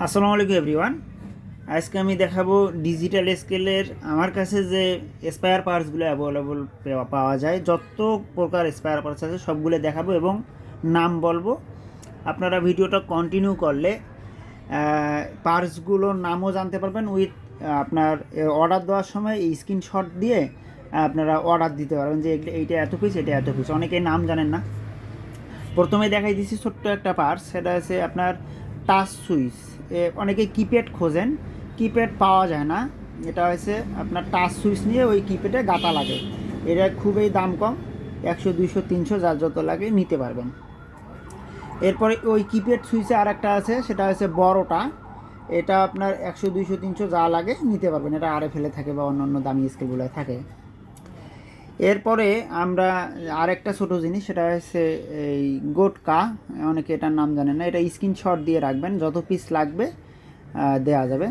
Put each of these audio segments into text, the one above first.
আসসালামু আলাইকুম এভরিওয়ান। আজকে আমি দেখাবো ডিজিটাল স্কেলের আমার কাছে যে স্পেয়ার পার্টসগুলো অ্যাভেলেবল পাওয়া যায়, যত প্রকার স্পেয়ার পার্টস আছে সবগুলো দেখাবো এবং নাম বলবো। আপনারা ভিডিওটা কন্টিনিউ করলে পার্টসগুলোর নামও জানতে পারবেন উইথ আপনার অর্ডার দেওয়ার সময় এই স্ক্রিনশট দিয়ে আপনারা অর্ডার দিতে পারবেন যে এইটা এত পিস, এটা এত পিস। অনেকেই নাম জানেন না। প্রথমে দেখাই দিচ্ছি ছোট্ট একটা পার্টস, সেটা হচ্ছে আপনার টাচ সুইচ। অনেকে কিপ্যাড খোঁজেন, কিপ্যাড পাওয়া যায় না। এটা হচ্ছে আপনার টাচ সুইচ নিয়ে ওই কিপ্যাডে গাঁথা লাগে। এটা খুবই দাম কম, 100, 200, 300 যার যত লাগে নিতে পারবেন। এরপরে ওই কিপ্যাড সুইচে আর একটা আছে, সেটা হচ্ছে বড়টা। এটা আপনার 100, 200, 300 যা লাগে নিতে পারবেন। এটা RFL থাকে বা অন্য অন্য দামি স্কেলগুলো থাকে। এরপরে আমরা আরেকটা ছোট জিনিস, সেটা হচ্ছে এই গোটকা। অনেকে এটার নাম জানেন না। এটা স্ক্রিনশট দিয়ে রাখবেন, যত পিস লাগবে দেওয়া যাবে।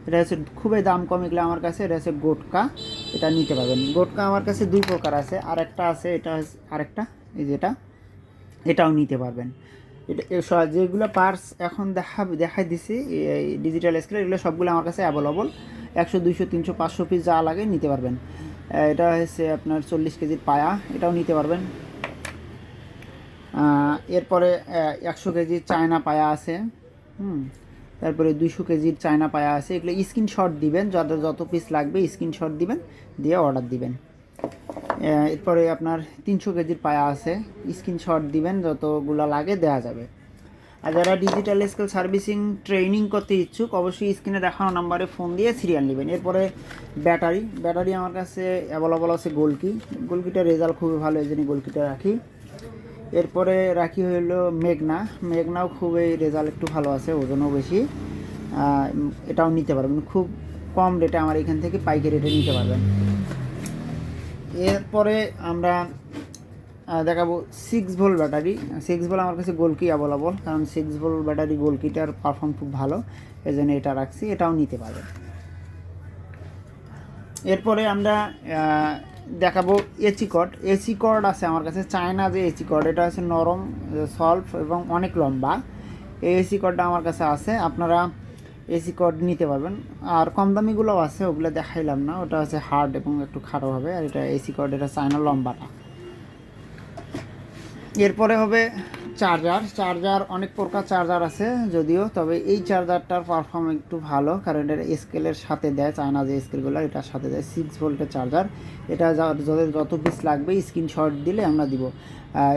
এটা হচ্ছে খুবই দাম কম এগুলো আমার কাছে। এটা হচ্ছে গোটকা, এটা নিতে পারবেন। গোটকা আমার কাছে দুই প্রকার আছে, আরেকটা আছে, এটা আরেকটা এই যেটা, এটাও নিতে পারবেন। এটা যেগুলো পার্টস এখন দেখাই দিছি এই ডিজিটাল স্কেল, এগুলো সবগুলো আমার কাছে অ্যাভেলেবল। 100, 200, 300, 500 পিস যা লাগে নিতে পারবেন। এটা হচ্ছে আপনার 40 কেজির পায়া, এটাও নিতে পারবেন। এরপরে 100 কেজির চায়না পায়া আছে। তারপরে 200 কেজির চায়না পায়া আছে। এগুলো স্ক্রিনশট দিবেন, যাদের যত পিস লাগবে স্ক্রিনশট দিবেন, দিয়ে অর্ডার দিবেন। এরপরে আপনার 300 কেজির পায়া আছে, স্ক্রিনশট দিবেন, যতগুলো লাগে দেওয়া যাবে। আর যারা ডিজিটাল স্কেল সার্ভিসিং ট্রেনিং করতে ইচ্ছুক, অবশ্যই স্ক্রিনে দেখানো নাম্বারে ফোন দিয়ে সিরিয়াল নেবেন। এরপরে ব্যাটারি আমার কাছে অ্যাভেলেবল আছে। গোলকিটার রেজাল্ট খুবই ভালো, এই জন্য গোলকিটা রাখি। এরপরে রাখি হইলো মেঘনাও খুবই রেজাল্ট একটু ভালো আছে, ওজনও বেশি। এটাও নিতে পারবেন খুব কম রেটে, আমার এখান থেকে পাইকারি রেটে নিতে পারবেন। এরপরে আমরা দেখাবো 6 ভোল্ট ব্যাটারি। 6 ভোল্ট আমার কাছে গোলকি অ্যাভেলেবল, কারণ 6 ভোল্ট ব্যাটারি গোলকিটার পারফর্ম খুব ভালো, এই জন্য এটা রাখছি। এটাও নিতে পারবেন। এরপরে আমরা দেখাবো এসি কর্ড আছে আমার কাছে। চায়না যে এসি কর্ড, এটা হচ্ছে নরম, সলভ এবং অনেক লম্বা। এই এসি কর্ডটা আমার কাছে আছে, আপনারা এসি কর্ড নিতে পারবেন। আর কম দামিগুলোও আছে, ওগুলো দেখাইলাম না, ওটা হচ্ছে হার্ড এবং একটু খাটো হবে। আর এটা এসি কর্ড, এটা চায়না লম্বাটা। এরপরে হবে চার্জার। অনেক প্রকার চার্জার আছে যদিও, তবে এই চার্জারটার পারফর্ম একটু ভালো, কারণ এটা স্কেলের সাথে দেয়। চায়না যে স্কেলগুলো এটার সাথে দেয়। 6 ভোল্টের চার্জার। এটা যাদের যত পিস লাগবে স্ক্রিনশট দিলে আমরা দিব।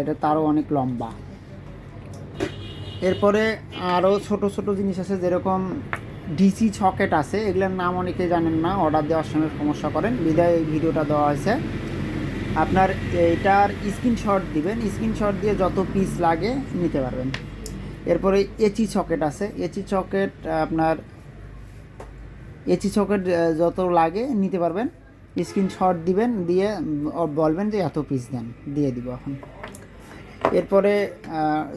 এটা তারও অনেক লম্বা। এরপরে আরও ছোট ছোট জিনিস আছে, যেরকম ডিসি সকেট আছে। এগুলোর নাম অনেকে জানেন না, অর্ডার দেওয়ার সময় সমস্যা করেন, বিদায় এই ভিডিওটা দেওয়া হয়েছে। আপনার এটার স্ক্রিনশট দিবেন, স্ক্রিনশট দিয়ে যত পিস লাগে নিতে পারবেন। এরপরে এচি সকেট আছে। এচি সকেট যত লাগে নিতে পারবেন। স্ক্রিনশট দিবেন, দিয়ে বলবেন যে এত পিস দেন, দিয়ে দিব এখন। এরপরে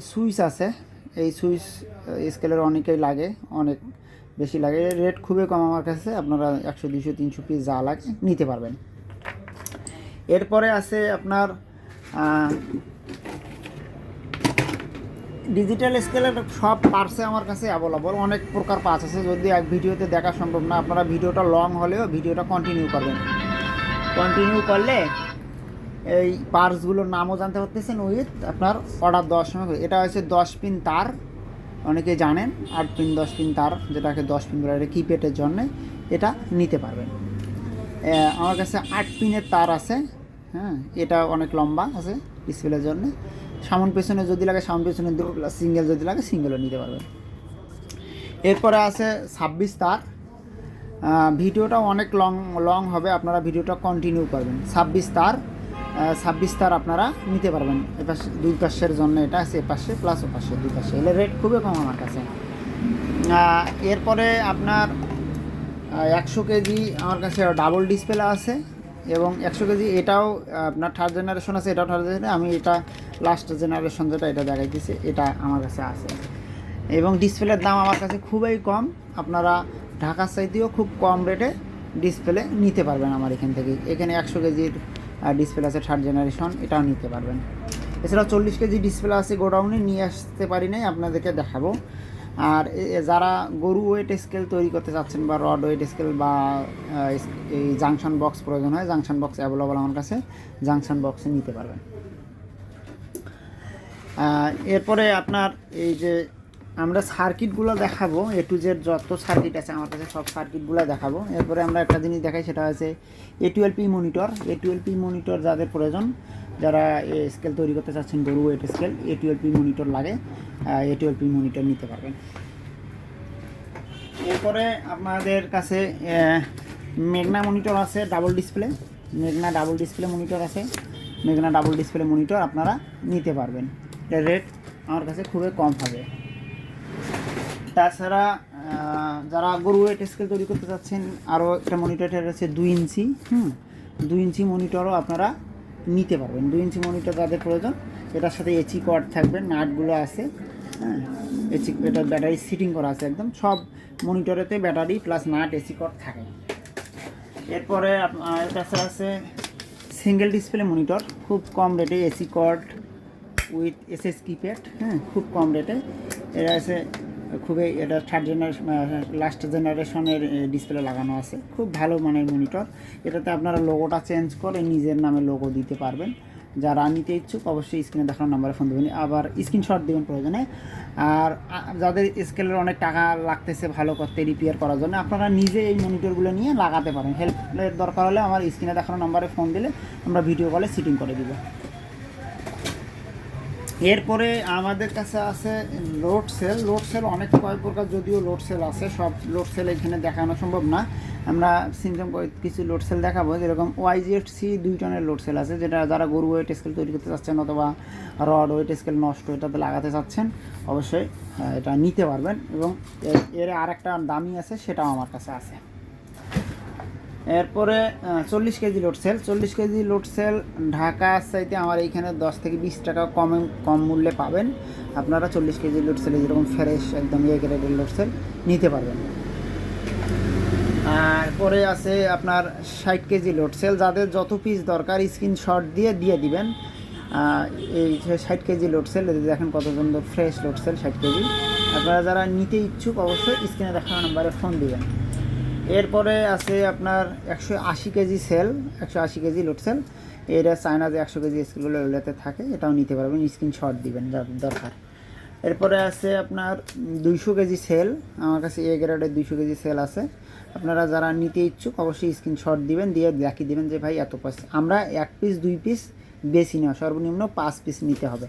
সুইচ আছে। এই সুইচ স্কেলের অনেকেই লাগে, অনেক বেশি লাগে। রেট খুবই কম আমার কাছে, আপনারা 100, 200, 300 পিস যা লাগে নিতে পারবেন। এরপরে আছে আপনার ডিজিটাল স্কেলের সব পার্টসে আমার কাছে অ্যাভেলেবল। অনেক প্রকার পার্টস আছে, যদি এক ভিডিওতে দেখা সম্ভব না, আপনারা ভিডিওটা লং হলেও ভিডিওটা কন্টিনিউ করবেন। কন্টিনিউ করলে এই পার্টসগুলোর নামও জানতে পারতেছেন উইথ আপনার অর্ডার দেওয়ার সময়। এটা হচ্ছে 10 পিন তার, অনেকে জানেন। 8 পিন 10 পিন তার, যেটাকে 10 পিন বলে, এটা কিপ্যাডের জন্যে, এটা নিতে পারবেন। আমার কাছে 8 পিনের তার আছে। এটা অনেক লম্বা আছে ডিসপ্লের জন্য। সামন পেছনে যদি লাগে সামন পেছনে দেবো, সিঙ্গেল যদি লাগে সিঙ্গেলও নিতে পারবেন। এরপরে আছে 26 তার। ভিডিওটা অনেক লং হবে, আপনারা ভিডিওটা কন্টিনিউ করবেন। 26 তার আপনারা নিতে পারবেন। এপাশে দুই পাশের জন্য এটা আছে, এপাশে প্লাস ও পাশে, দুই পাশে। এলে রেট খুবই কম আমার কাছে। এরপরে আপনার 100 কেজি আমার কাছে ডাবল ডিসপ্লে আছে, এবং 100 কেজি এটাও আপনার থার্ড জেনারেশন আছে, এটাও থার্ড জেনারেশন। আমি এটা লাস্ট জেনারেশন যেটা, এটা দেখাইতেছি, এটা আমার কাছে আছে। এবং ডিসপ্লের দাম আমার কাছে খুবই কম, আপনারা ঢাকার চাইতেও খুব কম রেটে ডিসপ্লে নিতে পারবেন আমার এখান থেকে। এখানে 100 কেজির ডিসপ্লে আছে থার্ড জেনারেশন, এটাও নিতে পারবেন। এছাড়াও 40 কেজি ডিসপ্লে আছে, গোডাউনে নিয়ে আসতে পারি নাই, আপনাদেরকে দেখাবো। আর যারা গরু ওয়েট স্কেল তৈরি করতে চাচ্ছেন বা রড ওয়েট স্কেল বা এই জাংশন বক্স প্রয়োজন হয়, জাংশন বক্স অ্যাভেলেবল আমার কাছে, জাংশন বক্সে নিতে পারবেন। এরপরে আপনার এই যে আমরা সার্কিটগুলো দেখাবো, এ টু জেড যত সার্কিট আছে আমার কাছে সব সার্কিটগুলো দেখাবো। এরপরে আমরা একটা জিনিস দেখাই, সেটা হচ্ছে A12P মনিটর। A12P মনিটর যাদের প্রয়োজন, যারা স্কেল তৈরি করতে চাচ্ছেন গরু ওয়েট স্কেল, A12P মনিটর লাগে, A12P মনিটর নিতে পারবেন। এরপরে আপনাদের কাছে মেঘনা মনিটর আছে, ডাবল ডিসপ্লে, মেঘনা ডাবল ডিসপ্লে মনিটর আছে, মেঘনা ডাবল ডিসপ্লে মনিটর আপনারা নিতে পারবেন। এর রেট আমার কাছে খুবই কম হবে। তাছাড়া যারা গরু ওয়েট স্কেল তৈরি করতে চাচ্ছেন, আরও একটা মনিটর আছে 2 ইঞ্চি, 2 ইঞ্চি মনিটরও আপনারা নিতে পারবেন। 2 ইঞ্চি মনিটর যাদের প্রয়োজন, এটার সাথে এসি কর্ড থাকবে, নাটগুলো আছে, হ্যাঁ, এসি, এটা ব্যাটারি সিটিং করা আছে একদম, সব মনিটরেতে battery plus nut AC cord থাকে। এরপরে তাছাড়া আছে সিঙ্গেল ডিসপ্লে মনিটর, খুব কম রেটে, AC cord with SS keypad, হ্যাঁ, খুব কম রেটে। এটা আছে খুবই, এটা লাস্ট জেনারেশনের ডিসপ্লে লাগানো আছে, খুব ভালো মানের মনিটর। এটাতে আপনারা লোগোটা চেঞ্জ করে নিজের নামে লোগো দিতে পারবেন। যারা নিতে ইচ্ছুক অবশ্যই স্ক্রিনে দেখানো নাম্বারে ফোন দেবেন, আবার স্ক্রিনশট দেবেন প্রয়োজনে। আর যাদের স্কেলের অনেক টাকা লাগতেছে ভালো করতে, রিপেয়ার করার জন্য, আপনারা নিজে এই মনিটরগুলো নিয়ে লাগাতে পারেন। হেল্পের দরকার হলে আমার স্ক্রিনে দেখানো নাম্বারে ফোন দিলে আমরা ভিডিও কলে সিটিং করে দিব। এরপরে আমাদের কাছে আছে লোড সেল। লোড সেল অনেক কয়েক প্রকার, যদিও লোড সেল আছে, সব লোড সেল এখানে দেখানো সম্ভব না। আমরা সিম্পল কিছু লোড সেল দেখাবো, যেরকম YZC 2 টনের লোড সেল আছে, যেটা যারা গরু ওয়েট স্কেল তৈরি করতে চাচ্ছেন অথবা রড ওয়েট স্কেল নষ্ট এটাতে লাগাতে চাচ্ছেন, অবশ্যই এটা নিতে পারবেন। এবং এর আর একটা দামি আছে, সেটাও আমার কাছে আছে। এরপরে 40 KG load sell. 40 KG load sell Dhaka চাইতে আমার এইখানে 10 থেকে 20 টাকা কম মূল্যে পাবেন। আপনারা 40 কেজি লোড সেলে যেরকম ফ্রেশ একদম এ গ্রেডের লোড সেল নিতে পারবেন। আর পরে আছে আপনার 60 কেজি লোড সেল, যাদের যত পিস দরকার স্ক্রিনশট দিয়ে দিবেন। এই 60 কেজি লোড সেল দেখেন কত সুন্দর ফ্রেশ লোড সেল 60 কেজি। আপনারা যারা নিতে ইচ্ছুক অবশ্যই স্ক্রিনে দেখানো নাম্বারে ফোন দিবেন। এরপরে আছে আপনার 180 KG cell, 180 KG load cell. এটা চায়না যে 100 কেজি স্কেলগুলো ওগুলোতে থাকে, এটাও নিতে পারবেন, স্ক্রিনশট দিবেন যাদের দরকার। এরপরে আছে আপনার 200 কেজি সেল, আমার কাছে এ গ্রেডের 200 কেজি সেল আছে। আপনারা যারা নিতে ইচ্ছুক অবশ্যই স্ক্রিনশট দিবেন, দিয়ে দেখিয়ে দেবেন যে ভাই এত পয়সা। আমরা 1 পিস 2 পিস বেশি নেওয়া, সর্বনিম্ন 5 পিস নিতে হবে।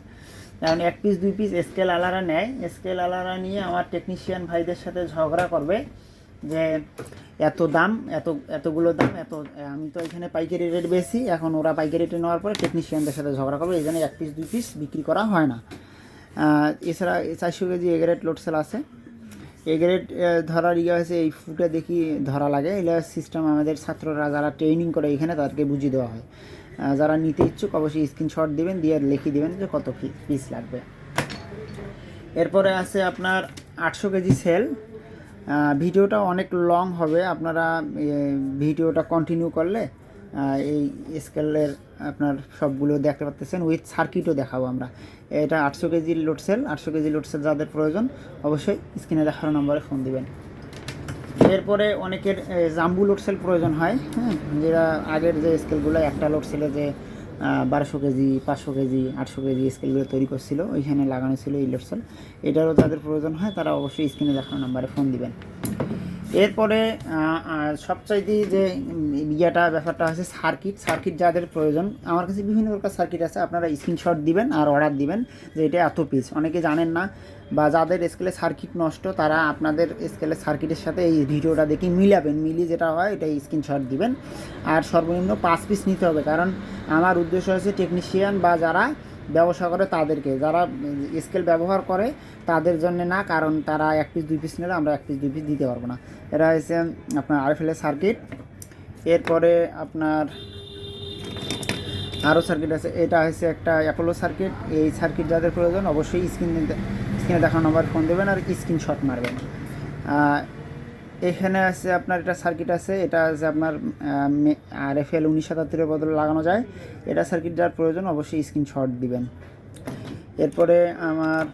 কারণ 1 পিস 2 পিস স্কেল আলারা নেয়, স্কেল আলারা নিয়ে আমার টেকনিশিয়ান ভাইদের সাথে ঝগড়া করবে যে এত দাম, এতগুলো দাম, আমি তো এখানে পাইকারি রেট বেশি, এখন ওরা পাইকারি রেটে নেওয়ার পরে টেকনিশিয়ানদের সাথে ঝগড়া করবে, এই জন্য 1 পিস 2 পিস বিক্রি করা হয় না। এছাড়া 400 KG A grade load cell আছে। এ গ্রেড ধরার হয়েছে এই ফুটে দেখি ধরা লাগে, এগুলো সিস্টেম আমাদের ছাত্ররা যারা ট্রেনিং করে এখানে তাদেরকে বুঝিয়ে দেওয়া হয়। যারা নিতে ইচ্ছুক অবশ্যই স্ক্রিনশট দিবেন, দিয়ে লিখে দিবেন যে কত পিস লাগবে। এরপরে আছে আপনার 800 কেজি সেল। ভিডিওটা অনেক লং হবে, আপনারা ভিডিওটা কন্টিনিউ করলে এই স্কেলের আপনার সবগুলো দেখতে পাচ্ছেন, উইথ সার্কিটও দেখাবো আমরা। এটা 800 KG load sell. 800 KG load sell যাদের প্রয়োজন অবশ্যই স্ক্রিনে দেখানো নম্বরে ফোন দিবেন। এরপরে অনেকের জাম্বু লোড সেল প্রয়োজন হয়, হ্যাঁ, যেটা আগের যে স্কেলগুলো একটা লোড সেলে যে 1200 কেজি 500 কেজি 800 কেজি স্কেলগুলো তৈরি করছিল, ওইখানে লাগানো ছিল এই লোড সেল। এটারও যাদের প্রয়োজন হয় তারা অবশ্যই স্ক্রিনে দেখানো নাম্বারে ফোন দিবেন। এরপরে সবচাইতে যে ব্যাপারটা হচ্ছে সার্কিট যাদের প্রয়োজন, আমার কাছে বিভিন্ন প্রকার সার্কিট আছে। আপনারা স্ক্রিনশট দিবেন আর অর্ডার দিবেন যে এটা এত পিস। অনেকে জানেন না, বা যাদের স্কেলে সার্কিট নষ্ট তারা আপনাদের স্কেলের সার্কিটের সাথে এই ভিডিওটা দেখে মিলিয়ে যেটা হয় এটা স্ক্রিনশট দিবেন। আর সর্বনিম্ন 5 পিস নিতে হবে, কারণ আমার উদ্দেশ্য হচ্ছে টেকনিশিয়ান বা যারা ব্যবসা করে তাদেরকে, যারা স্কেল ব্যবহার করে তাদের জন্য না, কারণ তারা 1 পিস 2 পিস নিলে আমরা 1 পিস 2 পিস দিতে পারবো না। এটা হচ্ছে আপনার RFL এর সার্কিট। এরপরে আপনার আরও সার্কিট আছে, এটা হচ্ছে একটা অ্যাপোলো সার্কিট। এই সার্কিট যাদের প্রয়োজন অবশ্যই স্ক্রিনে দেখানো নাম্বার ফোন দেবেন আর স্ক্রিনশট মারবেন। এখানে আছে আপনার এটা সার্কিট আছে, এটা আছে আপনার RFL 1977 বদলে লাগানো যায়। এটা সার্কিট যার প্রয়োজন অবশ্যই স্ক্রিনশট দিবেন। এরপরে আমার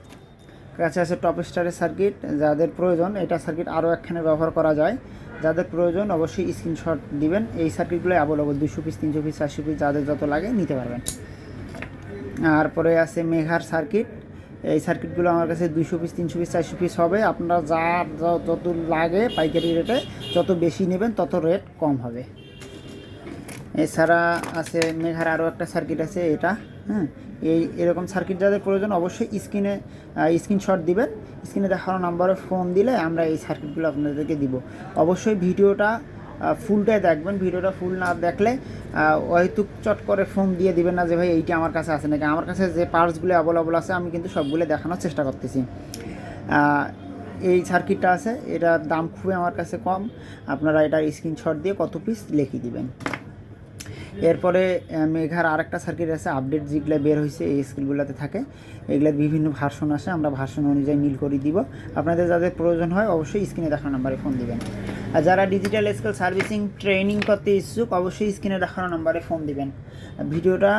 কাছে আছে টপ স্টারের সার্কিট, যাদের প্রয়োজন এটা সার্কিট আরও একখানে ব্যবহার করা যায়, যাদের প্রয়োজন অবশ্যই স্ক্রিনশট দিবেন। এই সার্কিটগুলো অ্যাভেলেবল 200 পিস 300 পিস 400 পিস যাদের যত লাগে নিতে পারবেন। তারপরে আছে মেঘার সার্কিট, এই সার্কিটগুলো আমার কাছে 200 পিস 300 পিস 400 পিস হবে। আপনারা যত লাগে পাইকারি রেটে যত বেশি নেবেন তত রেট কম হবে। এছাড়া আছে মেঘার আরও একটা সার্কিট আছে এটা, এরকম সার্কিট যাদের প্রয়োজন অবশ্যই স্ক্রিনশট দিবেন। স্ক্রিনে দেখানো নাম্বারে ফোন দিলে আমরা এই সার্কিটগুলো আপনাদেরকে দিব। অবশ্যই ভিডিওটা ফুলটাই দেখবেন, ভিডিওটা ফুল না দেখলে হয়তো চট করে ফোন দিয়ে দিবেন না যে ভাই এইটা আমার কাছে আছে নাকি। আমার কাছে যে পার্টসগুলো অ্যাভেলেবল আছে আমি কিন্তু সবগুলো দেখানোর চেষ্টা করতেছি। এই সার্কিটটা আছে, এটার দাম খুবই আমার কাছে কম, আপনারা এটার স্ক্রিনশট দিয়ে কত পিস লিখে দিবেন। এরপরে মেঘার আরেকটা সার্কিট আছে, আপডেট যেগুলো বের হয়েছে এই স্কিলগুলোতে থাকে, এগুলোর বিভিন্ন ভার্সন আসে, আমরা ভার্সন অনুযায়ী মিল করে দিব। আপনাদের যাদের প্রয়োজন হয় অবশ্যই স্ক্রিনে দেখানো নাম্বারে ফোন দিবেন। আর যারা ডিজিটাল স্কেল সার্ভিসিং ট্রেনিং করতে ইচ্ছুক অবশ্যই স্ক্রিনে দেখানো নাম্বারে ফোন দিবেন। ভিডিওটা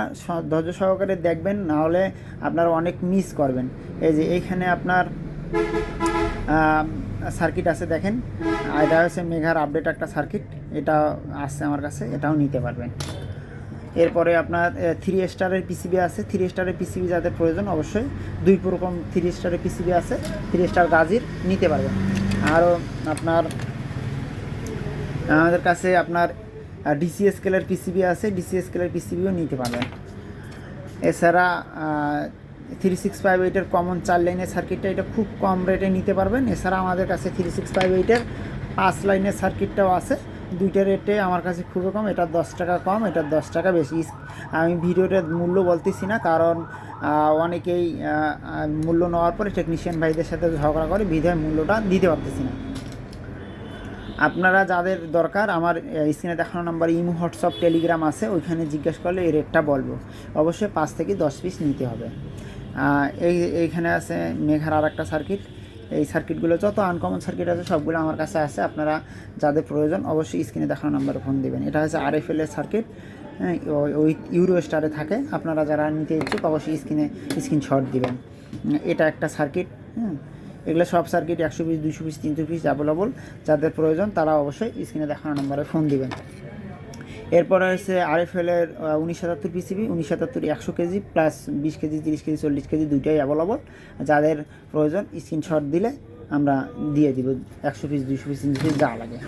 ধৈর্য সহকারে দেখবেন, নাহলে আপনারা অনেক মিস করবেন। এই যে এইখানে আপনার সার্কিট আছে দেখেন, এটা হচ্ছে মেঘার আপডেট একটা সার্কিট, এটা আসছে আমার কাছে, এটাও নিতে পারবেন। এরপরে আপনার 3 স্টারের পিসিবি আছে, 3 স্টারের পিসিবি যাদের প্রয়োজন অবশ্যই 2 রকম 3 স্টারের পিসিবি আছে, 3 স্টার গাজির নিতে পারবেন। আরও আপনার আমাদের কাছে আপনার ডিসি স্কেলের পিসিবি আছে, ডিসি স্কেলের পিসিবিও নিতে পারবেন। এছাড়া 3658-এর কমন 4 লাইনের সার্কিটটা এটা খুব কম রেটে নিতে পারবেন। এছাড়া আমাদের কাছে 3658-এর 5 লাইনের সার্কিটটাও আছে, দুইটা রেটে আমার কাছে খুবই কম, এটা 10 টাকা কম, এটা 10 টাকা বেশি। আমি ভিডিওটার মূল্য বলতেছি না, কারণ অনেকেই মূল্য নেওয়ার পরে টেকনিশিয়ান ভাইদের সাথে ঝগড়া করে, বিধায় মূল্যটা দিতে পারতেছি না। আপনারা যাদের দরকার আমার স্ক্রিনে দেখানো নাম্বার ইমো, হোয়াটসঅ্যাপ, টেলিগ্রাম আছে, ওইখানে জিজ্ঞেস করলে এই রেটটা বলবো। অবশ্যই 5 থেকে 10 পিস নিতে হবে। এইখানে আছে মেঘার আর একটা সার্কিট, এই সার্কিটগুলো যত আনকমন সার্কিট আছে সবগুলো আমার কাছে আছে। আপনারা যাদের প্রয়োজন অবশ্যই স্ক্রিনে দেখানো নাম্বারে ফোন দেবেন। এটা হচ্ছে RFL এর সার্কিট, ওই ইউরো স্টারে থাকে। আপনারা যারা নিতে ইচ্ছুক অবশ্যই স্ক্রিনশট দিবেন। এটা একটা সার্কিট, এগুলো সব circuit 100 piece 200 piece 300 piece available, যাদের প্রয়োজন তারা অবশ্যই স্ক্রিনে দেখানো নাম্বারে ফোন দিবেন। এরপরে হচ্ছে RFL এর 1977 PCB, 1977 100 KG plus 20 KG 30 KG 40 KG দুইটাই অ্যাভেলেবল, যাদের প্রয়োজন স্ক্রিনশট দিলে আমরা দিয়ে দিব 100 পিস 200 পিস 300 পিস যা লাগে।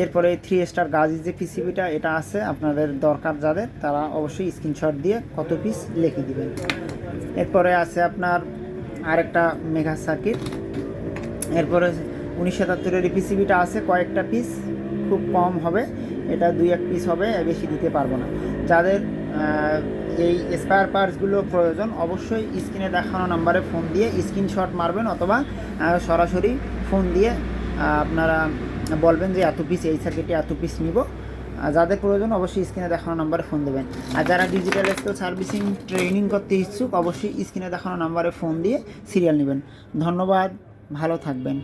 এরপরে 3 স্টার গাজি যে পিসিবিটা এটা আছে, আপনাদের দরকার যাদের তারা অবশ্যই স্ক্রিনশট দিয়ে কত পিস লিখে দিবেন। এরপরে আছে আপনার আরেকটা মেঘা সার্কিট, এরপরে 1977-এর পিসিবিটা আছে, কয়েকটা পিস খুব কম হবে, এটা 2-1 পিস হবে, বেশি দিতে পারবো না। যাদের এই স্পেয়ার পার্টসগুলো প্রয়োজন অবশ্যই স্ক্রিনে দেখানো নাম্বারে ফোন দিয়ে স্ক্রিনশট মারবেন, অথবা সরাসরি ফোন দিয়ে আপনারা বলবেন যে এত পিস এই সার্কিটে এত পিস নিব। যাদের প্রয়োজন অবশ্যই স্ক্রিনে দেখানো নাম্বারে ফোন দেবেন। আর যারা ডিজিটাল স্কেল সার্ভিসিং ট্রেনিং করতে ইচ্ছুক অবশ্যই স্ক্রিনে দেখানো নাম্বারে ফোন দিয়ে সিরিয়াল নেবেন। ধন্যবাদ, ভালো থাকবেন।